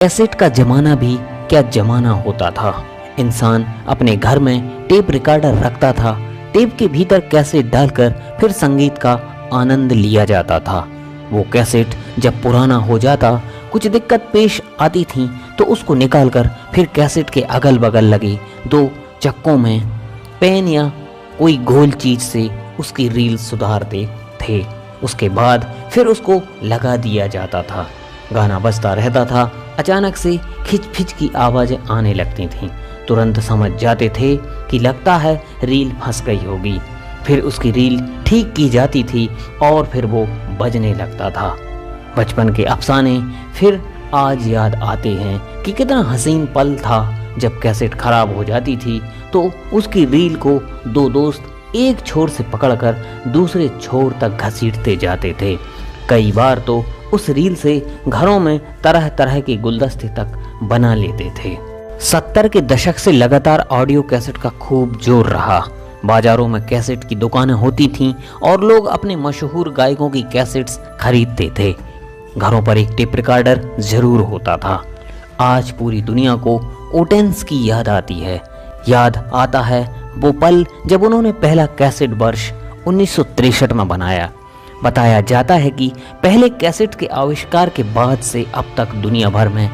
Cassette का जमाना भी क्या जमाना होता था। इंसान अपने घर में टेप रिकॉर्डर रखता था। टेप के भीतर कैसेट डालकर फिर संगीत का आनंद लिया जाता था। वो कैसेट जब पुराना हो जाता, कुछ दिक्कत पेश आती थी तो उसको निकालकर फिर कैसेट के अगल बगल लगे दो चक्कों में पेन या कोई गोल चीज से उसकी रील सुधारते थे। उसके बाद फिर उसको लगा दिया जाता था। गाना बजता रहता था। अचानक से खिच खिच की आवाज़ें आने लगती थीं। तुरंत समझ जाते थे कि लगता है रील फंस गई होगी। फिर उसकी रील ठीक की जाती थी और फिर वो बजने लगता था। बचपन के अफसाने फिर आज याद आते हैं कि कितना हसीन पल था जब कैसेट खराब हो जाती थी तो उसकी रील को दो दोस्त एक छोर से पकड़कर दूसरे छोर तक घसीटते जाते थे। कई बार तो उस रील से घरों में तरह तरह के गुलदस्ते तक बना लेते थे। 70 के दशक से लगातार ऑडियो कैसेट का खूब जोर रहा। बाजारों में कैसेट की दुकानें होती थीं और लोग अपने मशहूर गायकों की कैसेट्स खरीदते थे। घरों पर एक टेप रिकॉर्डर जरूर होता था। आज पूरी दुनिया को ओटेंस की याद आती है। याद आता है वो पल जब उन्होंने पहला कैसेट वर्ष 1963 में बनाया। बताया जाता है कि पहले कैसेट के आविष्कार के बाद से अब तक दुनिया भर में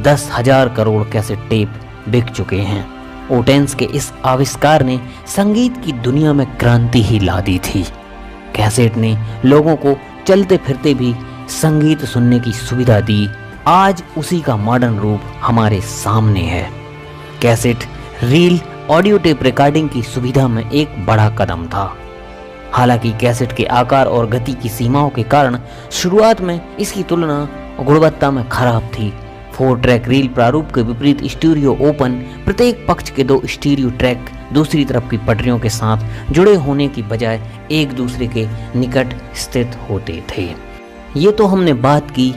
10,000 करोड़ कैसेट टेप बिक चुके हैं। ओटेंस के इस आविष्कार ने संगीत की दुनिया में क्रांति ही ला दी थी। कैसेट ने लोगों को चलते फिरते भी संगीत सुनने की सुविधा दी। आज उसी का मॉडर्न रूप हमारे सामने है। Cassette, reel, audio tape recording की सुविधा में एक बड़ा कदम था। हालांकि कैसेट के आकार और गति की सीमाओं के कारण शुरुआत में इसकी तुलना गुणवत्ता में खराब थी। 4 ट्रैक रील प्रारूप के विपरीत स्टीरियो ओपन, प्रत्येक पक्ष के 2 स्टीरियो ट्रैक दूसरी तरफ की पटरियों के साथ जुड़े होने की बजाय एक दूसरे के निकट स्थित होते थे। ये तो हमने बात की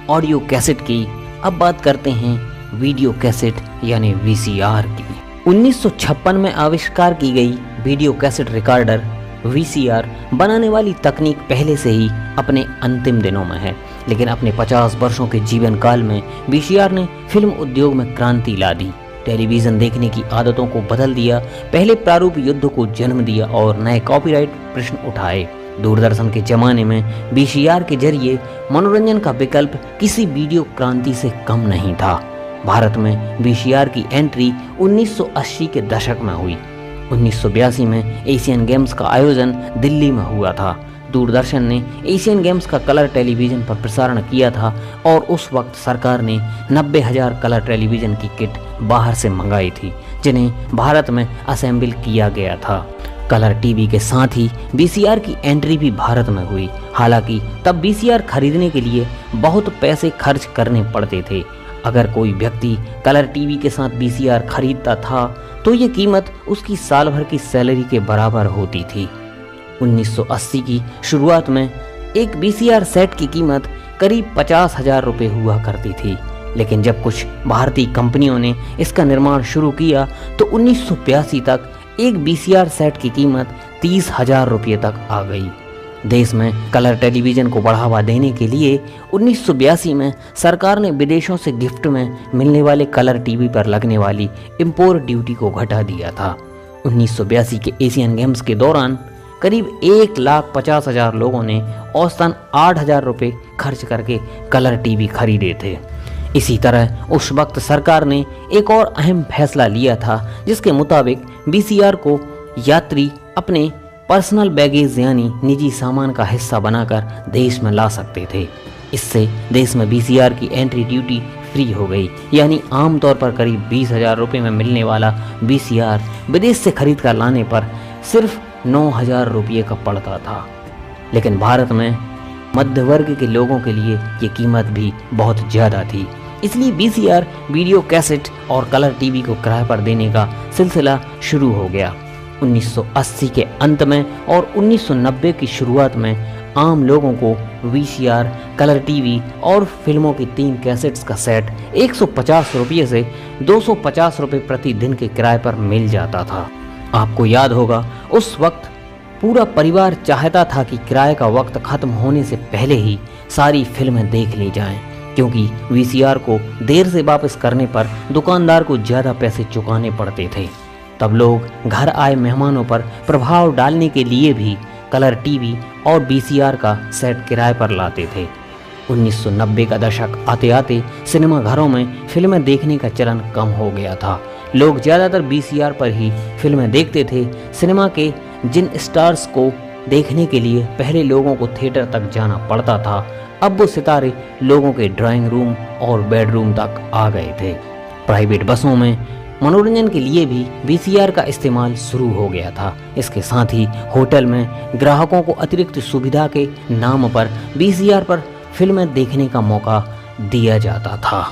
ऑडियो कैसेट की। अब बात करते हैं वीडियो कैसेट यानी VCR की। 1956 में आविष्कार की गई वीडियो कैसेट रिकॉर्डर VCR बनाने वाली तकनीक पहले से ही अपने अंतिम दिनों में है, लेकिन अपने 50 वर्षों के जीवन काल में VCR ने फिल्म उद्योग में क्रांति ला दी। टेलीविजन देखने की आदतों को बदल दिया, पहले प्रारूप युद्ध को जन्म दिया और नए कॉपीराइट प्रश्न उठाए। दूरदर्शन के जमाने में VCR के जरिए मनोरंजन का विकल्प किसी वीडियो क्रांति से कम नहीं था। भारत में VCR की एंट्री 1980 के दशक में हुई। 1982 में एशियन गेम्स का आयोजन दिल्ली में हुआ था। दूरदर्शन ने एशियन गेम्स का कलर टेलीविज़न पर प्रसारण किया था और उस वक्त सरकार ने 90,000 कलर टेलीविज़न की किट बाहर से मंगाई थी, जिन्हें भारत में असेंबल किया गया था। कलर टीवी के साथ ही VCR की एंट्री भी भारत में हुई। हालांकि तब VCR खरीदने के लिए बहुत पैसे खर्च करने पड़ते थे। अगर कोई व्यक्ति कलर टीवी के साथ VCR खरीदता था तो ये कीमत उसकी साल भर की सैलरी के बराबर होती थी। 1980 की शुरुआत में एक VCR सेट की कीमत करीब 50,000 रुपये हुआ करती थी, लेकिन जब कुछ भारतीय कंपनियों ने इसका निर्माण शुरू किया तो 1982 तक एक VCR सेट की कीमत 30,000 रुपये तक आ गई। देश में कलर टेलीविज़न को बढ़ावा देने के लिए 1982 में सरकार ने विदेशों से गिफ्ट में मिलने वाले कलर टीवी पर लगने वाली इंपोर्ट ड्यूटी को घटा दिया था। 1982 के एशियन गेम्स के दौरान करीब 1,50,000 लोगों ने औसतन 8,000 रुपये खर्च करके कलर टीवी खरीदे थे। इसी तरह उस वक्त सरकार ने एक और अहम फैसला लिया था, जिसके मुताबिक VCR को यात्री अपने पर्सनल बैगेज यानी निजी सामान का हिस्सा बनाकर देश में ला सकते थे। इससे देश में VCR की एंट्री ड्यूटी फ्री हो गई, यानी आमतौर पर करीब 20,000 रुपये में मिलने वाला VCR विदेश से खरीद कर लाने पर सिर्फ 9,000 रुपये का पड़ता था। लेकिन भारत में मध्य वर्ग के लोगों के लिए ये कीमत भी बहुत ज़्यादा थी। इसलिए VCR, वीडियो कैसेट और कलर टीवी को किराए पर देने का सिलसिला शुरू हो गया। 1980 के अंत में और 1990 की शुरुआत में आम लोगों को VCR, कलर टीवी और फिल्मों की 3 कैसेट्स का सेट 150 रुपये से 250 रुपये प्रति दिन के किराए पर मिल जाता था। आपको याद होगा उस वक्त पूरा परिवार चाहता था कि किराए का वक्त खत्म होने से पहले ही सारी फिल्में देख ली जाएं। क्योंकि वीसीआर को देर से वापस करने पर दुकानदार को ज़्यादा पैसे चुकाने पड़ते थे। तब लोग घर आए मेहमानों पर प्रभाव डालने के लिए भी कलर टीवी और वीसीआर का सेट किराए पर लाते थे। 1990 का दशक आते आते सिनेमा घरों में फिल्में देखने का चलन कम हो गया था। लोग ज़्यादातर वीसीआर पर ही फिल्में देखते थे। सिनेमा के जिन स्टार्स को देखने के लिए पहले लोगों को थिएटर तक जाना पड़ता था, अब वो सितारे लोगों के ड्राइंग रूम और बेडरूम तक आ गए थे। प्राइवेट बसों में मनोरंजन के लिए भी वीसीआर का इस्तेमाल शुरू हो गया था। इसके साथ ही होटल में ग्राहकों को अतिरिक्त सुविधा के नाम पर वीसीआर पर फिल्में देखने का मौका दिया जाता था।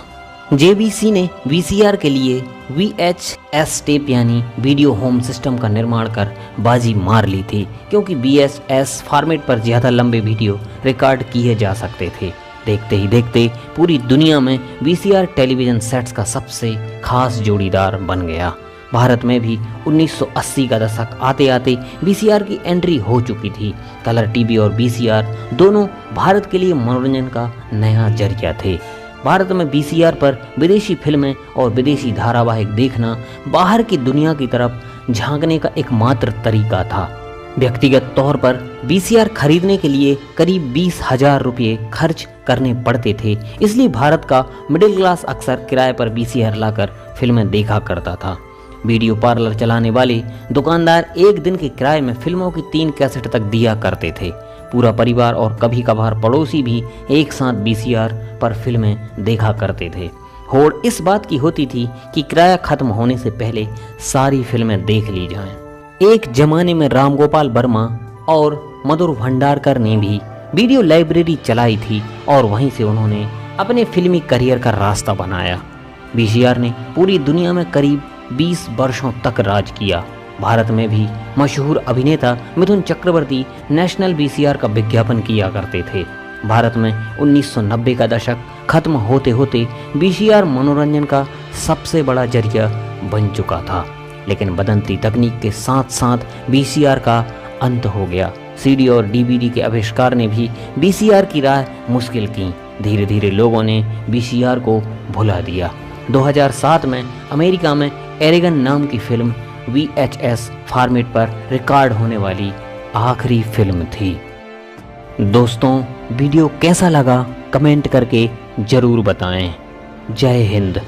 जेवीसी ने वीसीआर के लिए VHS टेप यानी वीडियो होम सिस्टम का निर्माण कर बाजी मार ली थी, क्योंकि VHS फॉर्मेट पर ज़्यादा लंबे वीडियो रिकॉर्ड किए जा सकते थे। देखते ही देखते पूरी दुनिया में वीसीआर टेलीविज़न सेट्स का सबसे खास जोड़ीदार बन गया। भारत में भी 1980 का दशक आते आते वीसीआर की एंट्री हो चुकी थी। कलर टीवी और वीसीआर दोनों भारत के लिए मनोरंजन का नया जरिया थे। भारत में वीसीआर पर विदेशी फिल्में और विदेशी धारावाहिक देखना बाहर की दुनिया की तरफ झांकने का एकमात्र तरीका था। व्यक्तिगत तौर पर वीसीआर खरीदने के लिए करीब 20,000 रुपये खर्च करने पड़ते थे। इसलिए भारत का मिडिल क्लास अक्सर किराए पर वीसीआर लाकर फिल्में देखा करता था। वीडियो पार्लर चलाने वाले दुकानदार एक दिन के किराए में फिल्मों की 3 कैसेट तक दिया करते थे। पूरा परिवार और कभी कभार पड़ोसी भी एक साथ वीसीआर पर फिल्में देखा करते थे। होड़ इस बात की होती थी कि किराया खत्म होने से पहले सारी फिल्में देख ली जाएं। एक जमाने में राम गोपाल वर्मा और मधुर भंडारकर ने भी वीडियो लाइब्रेरी चलाई थी और वहीं से उन्होंने अपने फिल्मी करियर का रास्ता बनाया। वीसीआर ने पूरी दुनिया में करीब 20 वर्षों तक राज किया। भारत में भी मशहूर अभिनेता मिथुन चक्रवर्ती नेशनल वीसीआर का विज्ञापन किया करते थे। भारत में 1990 का दशक खत्म होते होते वीसीआर मनोरंजन का सबसे बड़ा जरिया बन चुका था, लेकिन बदलती तकनीक के साथ साथ वीसीआर का अंत हो गया। सीडी और डीवीडी के आविष्कार ने भी वीसीआर की राह मुश्किल की। धीरे धीरे लोगों ने वीसीआर को भुला दिया। 2007 में अमेरिका में एरेगन नाम की फिल्म VHS फॉर्मेट पर रिकॉर्ड होने वाली आखिरी फिल्म थी। दोस्तों, वीडियो कैसा लगा कमेंट करके ज़रूर बताएं। जय हिंद।